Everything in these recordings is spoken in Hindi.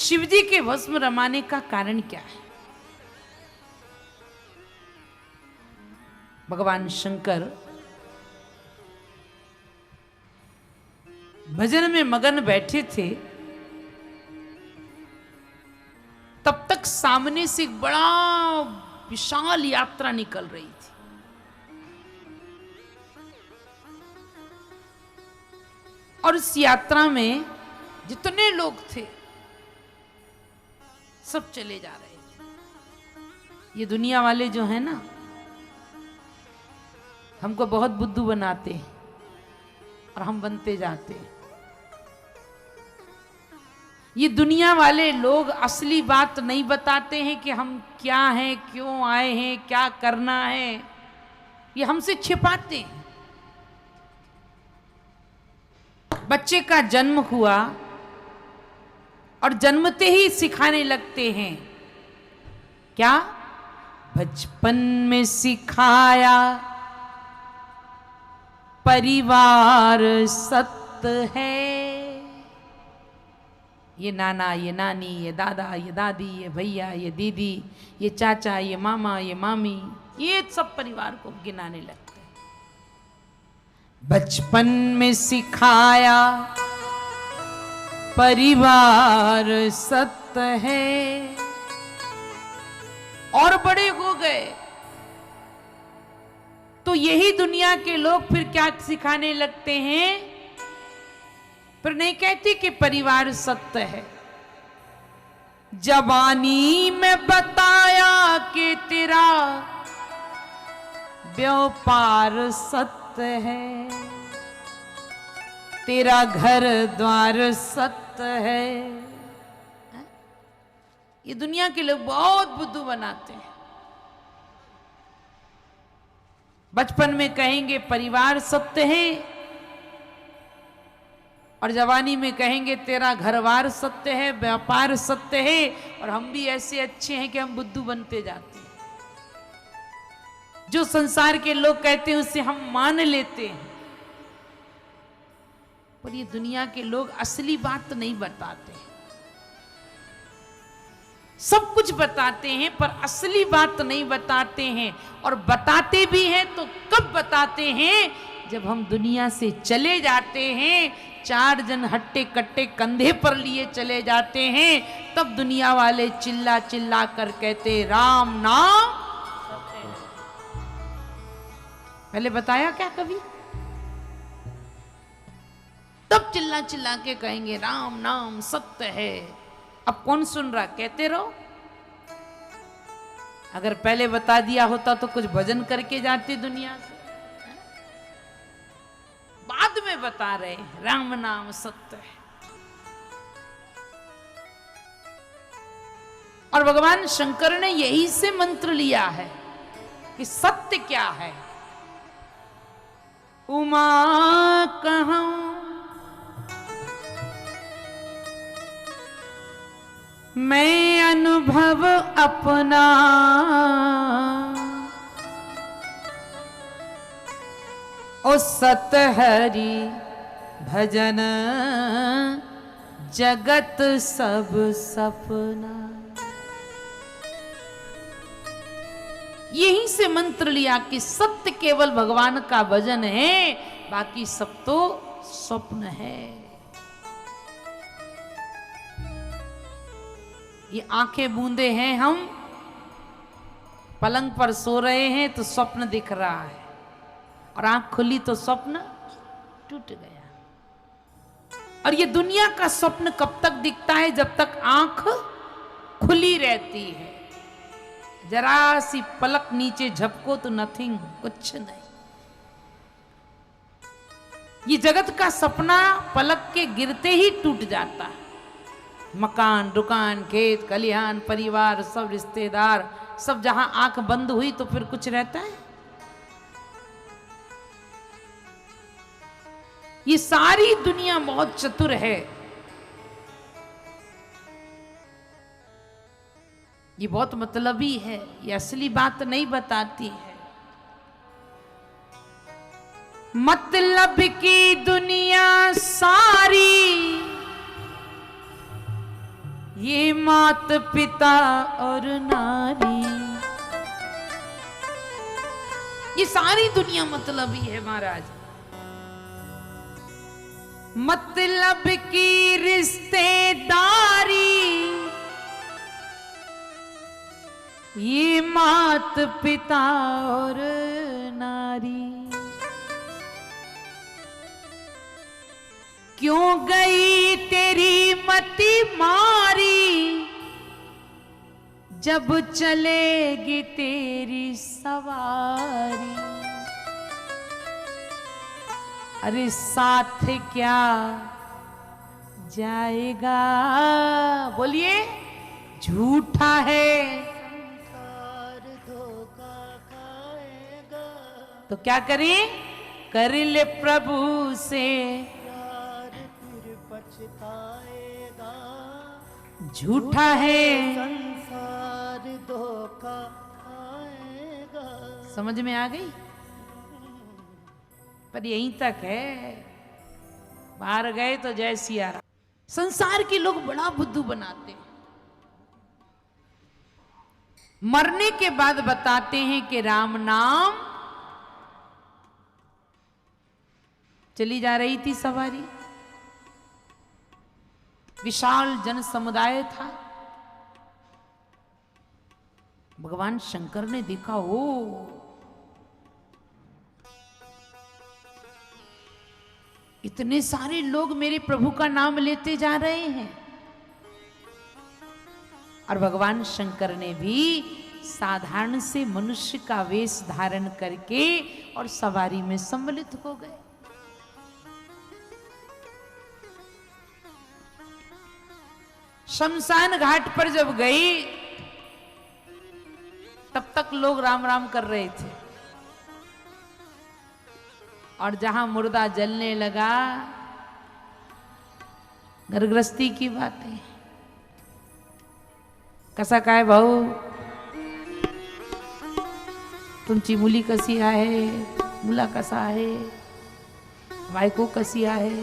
शिवजी के भस्म रमाने का कारण क्या है? भगवान शंकर भजन में मगन बैठे थे, तब तक सामने से एक बड़ा विशाल यात्रा निकल रही थी। और इस यात्रा में जितने लोग थे सब चले जा रहे थे। ये दुनिया वाले जो है ना, हमको बहुत बुद्धू बनाते हैं और हम बनते जाते हैं। ये दुनिया वाले लोग असली बात नहीं बताते हैं कि हम क्या हैं, क्यों आए हैं, क्या करना है। ये हमसे छिपाते हैं। बच्चे का जन्म हुआ और जन्मते ही सिखाने लगते हैं क्या? बचपन में सिखाया परिवार सत्य है। ये नाना, ये नानी, ये दादा, ये दादी, ये भैया, ये दीदी, ये चाचा, ये मामा, ये मामी, ये सब परिवार को गिनाने लगते हैं। बचपन में सिखाया परिवार सत्य है। और बड़े हो गए तो यही दुनिया के लोग फिर क्या सिखाने लगते हैं? फिर नहीं कहते कि परिवार सत्य है। जवानी में बताया कि तेरा व्यापार सत्य है, तेरा घर द्वार सत्य है। ये दुनिया के लोग बहुत बुद्धू बनाते हैं। बचपन में कहेंगे परिवार सत्य है और जवानी में कहेंगे तेरा घरवार सत्य है, व्यापार सत्य है। और हम भी ऐसे अच्छे हैं कि हम बुद्धू बनते जाते हैं। जो संसार के लोग कहते हैं उसे हम मान लेते हैं। पर ये दुनिया के लोग असली बात नहीं बताते हैं। सब कुछ बताते हैं पर असली बात नहीं बताते हैं। और बताते भी हैं तो कब बताते हैं? जब हम दुनिया से चले जाते हैं, चार जन हट्टे कट्टे कंधे पर लिए चले जाते हैं, तब दुनिया वाले चिल्ला चिल्ला कर कहते राम नाम। पहले बताया क्या कभी? तब चिल्ला चिल्ला के कहेंगे राम नाम सत्य है। अब कौन सुन रहा? कहते रहो। अगर पहले बता दिया होता तो कुछ भजन करके जाते दुनिया से। बाद में बता रहे राम नाम सत्य है। और भगवान शंकर ने यही से मंत्र लिया है कि सत्य क्या है। उमा कहूं मैं अनुभव अपना, ओ सत हरि भजन जगत सब सपना। यहीं से मंत्र लिया कि सत्य केवल भगवान का भजन है, बाकी सब तो स्वप्न है। ये आंखें बूंदे हैं, हम पलंग पर सो रहे हैं तो स्वप्न दिख रहा है, और आंख खुली तो स्वप्न टूट गया। और ये दुनिया का स्वप्न कब तक दिखता है? जब तक आंख खुली रहती है। जरा सी पलक नीचे झपको तो नथिंग, कुछ नहीं। ये जगत का सपना पलक के गिरते ही टूट जाता है। मकान, दुकान, खेत, खलिहान, परिवार, सब रिश्तेदार, सब जहां आंख बंद हुई तो फिर कुछ रहता है? ये सारी दुनिया बहुत चतुर है। ये बहुत मतलबी है। ये असली बात नहीं बताती है। मतलब की दुनिया सारी ये मात पिता और नारी, ये सारी दुनिया मतलब ही है महाराज। मतलब की रिश्तेदारी, ये मात पिता और नारी। क्यों गई तेरी मति मारी, जब चलेगी तेरी सवारी। अरे साथ क्या जाएगा, बोलिए झूठा है संसार धोखा खाएगा, तो क्या करें, कर ले प्रभु से प्यार फिर पछताएगा। झूठा है। संसार धोखा खाएगा। समझ में आ गई? पर यहीं तक है, बाहर गए तो जय सिया राम। संसार के लोग बड़ा बुद्धू बनाते हैं। मरने के बाद बताते हैं कि राम नाम। चली जा रही थी सवारी, विशाल जन समुदाय था। भगवान शंकर ने देखा, ओ इतने सारे लोग मेरे प्रभु का नाम लेते जा रहे हैं। और भगवान शंकर ने भी साधारण से मनुष्य का वेश धारण करके और सवारी में सम्मिलित हो गए। शमशान घाट पर जब गई, तब तक लोग राम राम कर रहे थे। और जहां मुर्दा जलने लगा, घरगृहस्थी की बातें, कसा काय भाऊ, तुमची मुली कशी आहे, मुला कसा आहे, बायको कशी आहे,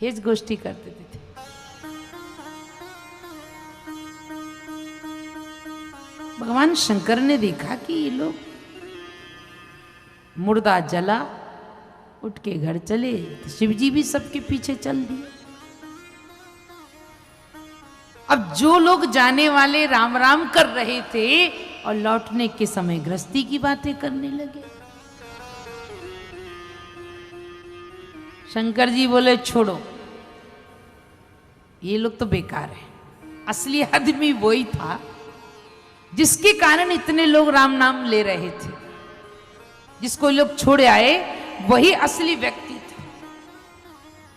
हेच गोष्टी करते तिथे। भगवान शंकर ने देखा कि ये लोग, मुर्दा जला, उठ के घर चले, तो शिवजी भी सबके पीछे चल दिए। अब जो लोग जाने वाले राम राम कर रहे थे और लौटने के समय गृहस्थी की बातें करने लगे। शंकर जी बोले छोड़ो, ये लोग तो बेकार है। असली आदमी वही था जिसके कारण इतने लोग राम नाम ले रहे थे। जिसको लोग छोड़े आए वही असली व्यक्ति था।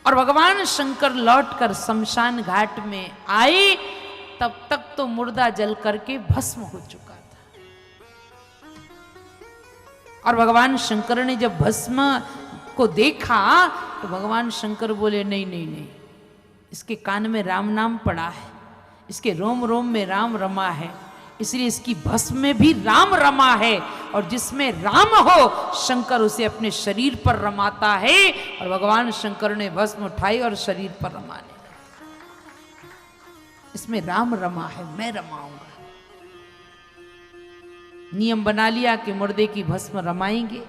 और भगवान शंकर लौटकर शमशान घाट में आए, तब तक तो मुर्दा जल करके भस्म हो चुका था। और भगवान शंकर ने जब भस्म को देखा तो भगवान शंकर बोले नहीं नहीं नहीं, इसके कान में राम नाम पड़ा है, इसके रोम रोम में राम रमा है, इसलिए इसकी भस्म में भी राम रमा है। और जिसमें राम हो, शंकर उसे अपने शरीर पर रमाता है। और भगवान शंकर ने भस्म उठाई और शरीर पर रमाने लगे। इसमें राम रमा है, मैं रमाऊंगा। नियम बना लिया कि मुर्दे की भस्म रमाएंगे।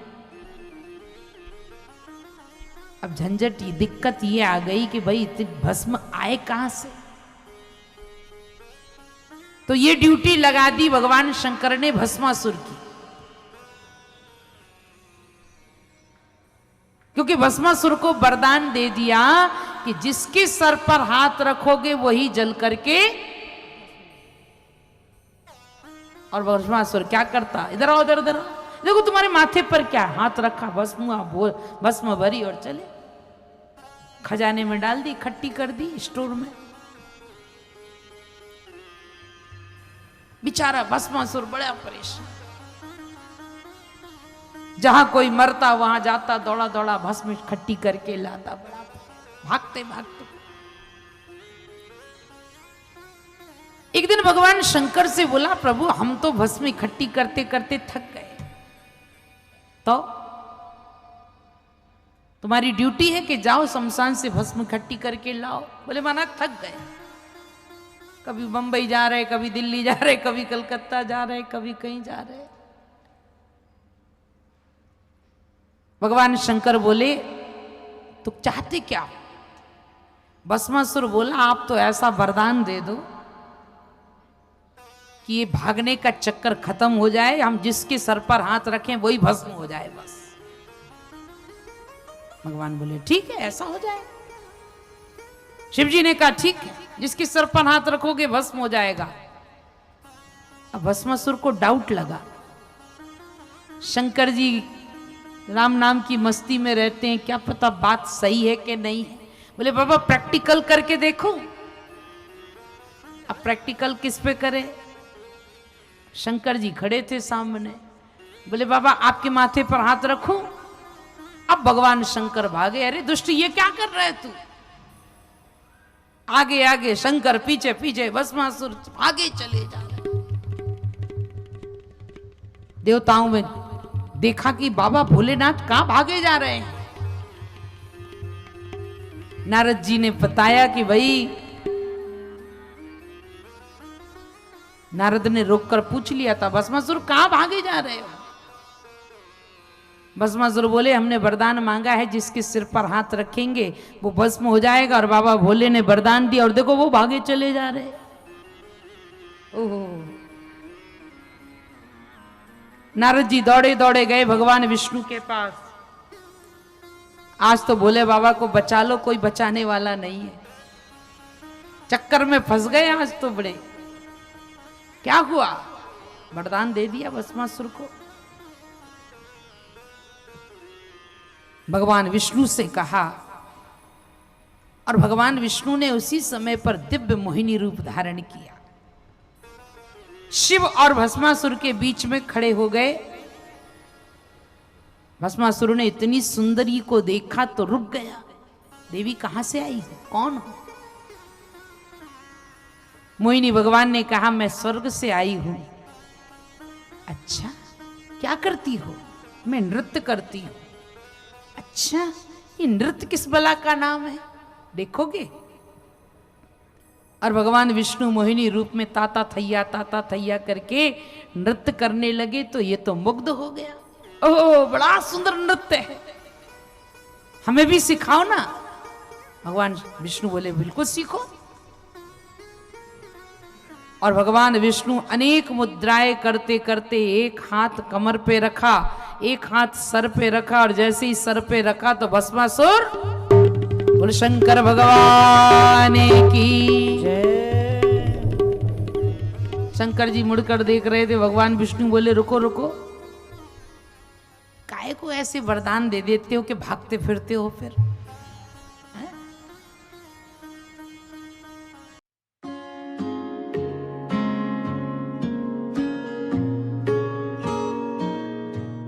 अब झंझट, दिक्कत ये आ गई कि भाई इतनी भस्म आए कहां से। तो ये ड्यूटी लगा दी भगवान शंकर ने भस्मासुर की, क्योंकि भस्मासुर को वरदान दे दिया कि जिसके सर पर हाथ रखोगे वही जल करके। और भस्मासुर क्या करता, इधर आओ, इधर उधर, देखो तुम्हारे माथे पर क्या हाथ रखा, भस्म भरी और चले, खजाने में डाल दी, इकट्ठी कर दी स्टोर में। बेचारा भस्मासुर बड़ा परेशान, जहां कोई मरता वहां जाता, दौड़ा दौड़ा भस्म इकट्ठी करके लाता, बड़ा भागते भागते। एक दिन भगवान शंकर से बोला, प्रभु हम तो भस्म इकट्ठी करते करते थक गए। तो तुम्हारी ड्यूटी है कि जाओ शमशान से भस्म इकट्ठी करके लाओ। बोले महाराज थक गए, कभी बंबई जा रहे, कभी दिल्ली जा रहे, कभी कलकत्ता जा रहे, कभी कहीं जा रहे। भगवान शंकर बोले तो चाहते क्या? भस्मासुर बोला आप तो ऐसा वरदान दे दो कि ये भागने का चक्कर खत्म हो जाए, हम जिसके सर पर हाथ रखें वही भस्म हो जाए बस। भगवान बोले ठीक है ऐसा हो जाए। शिव जी ने कहा ठीक है, जिसके सर पर हाथ रखोगे भस्म हो जाएगा। अब भस्मासुर को डाउट लगा, शंकर जी राम नाम की मस्ती में रहते हैं, क्या पता बात सही है कि नहीं है। बोले बाबा प्रैक्टिकल करके देखो। अब प्रैक्टिकल किस पे करें? शंकर जी खड़े थे सामने। बोले बाबा आपके माथे पर हाथ रखूं? अब भगवान शंकर भागे। अरे दुष्ट ये क्या कर रहा है तू? आगे आगे शंकर, पीछे पीछे भस्मासुर आगे चले जा रहे। देवताओं में देखा कि बाबा भोलेनाथ कहां भागे जा रहे हैं। नारद जी ने बताया कि भाई, नारद ने रोककर पूछ लिया था भस्मासुर कहां भागे जा रहे हो? भस्मासुर बोले हमने वरदान मांगा है, जिसके सिर पर हाथ रखेंगे वो भस्म हो जाएगा, और बाबा भोले ने वरदान दिया और देखो वो भागे चले जा रहे। ओहो। नारद जी दौड़े दौड़े गए भगवान विष्णु के पास। आज तो भोले बाबा को बचा लो, कोई बचाने वाला नहीं है, चक्कर में फंस गए आज तो बड़े। क्या हुआ? वरदान दे दिया भस्मासुर को। भगवान विष्णु से कहा, और भगवान विष्णु ने उसी समय पर दिव्य मोहिनी रूप धारण किया। शिव और भस्मासुर के बीच में खड़े हो गए। भस्मासुर ने इतनी सुंदरी को देखा तो रुक गया। देवी कहां से आई हो, कौन हो? मोहिनी भगवान ने कहा मैं स्वर्ग से आई हूं। अच्छा क्या करती हो? मैं नृत्य करती हूं। अच्छा ये नृत्य किस बला का नाम है, देखोगे? और भगवान विष्णु मोहिनी रूप में ताता थैया करके नृत्य करने लगे तो ये तो मुग्ध हो गया। ओह बड़ा सुंदर नृत्य है, हमें भी सिखाओ ना। भगवान विष्णु बोले बिल्कुल सीखो। और भगवान विष्णु अनेक मुद्राएं करते करते एक हाथ कमर पे रखा, एक हाथ सर पे रखा, और जैसे ही सर पे रखा तो भस्मासुर, बोल शंकर भगवान की जय। शंकर जी मुड़कर देख रहे थे। भगवान विष्णु बोले रुको रुको, काहे को ऐसे वरदान दे देते हो कि भागते फिरते हो? फिर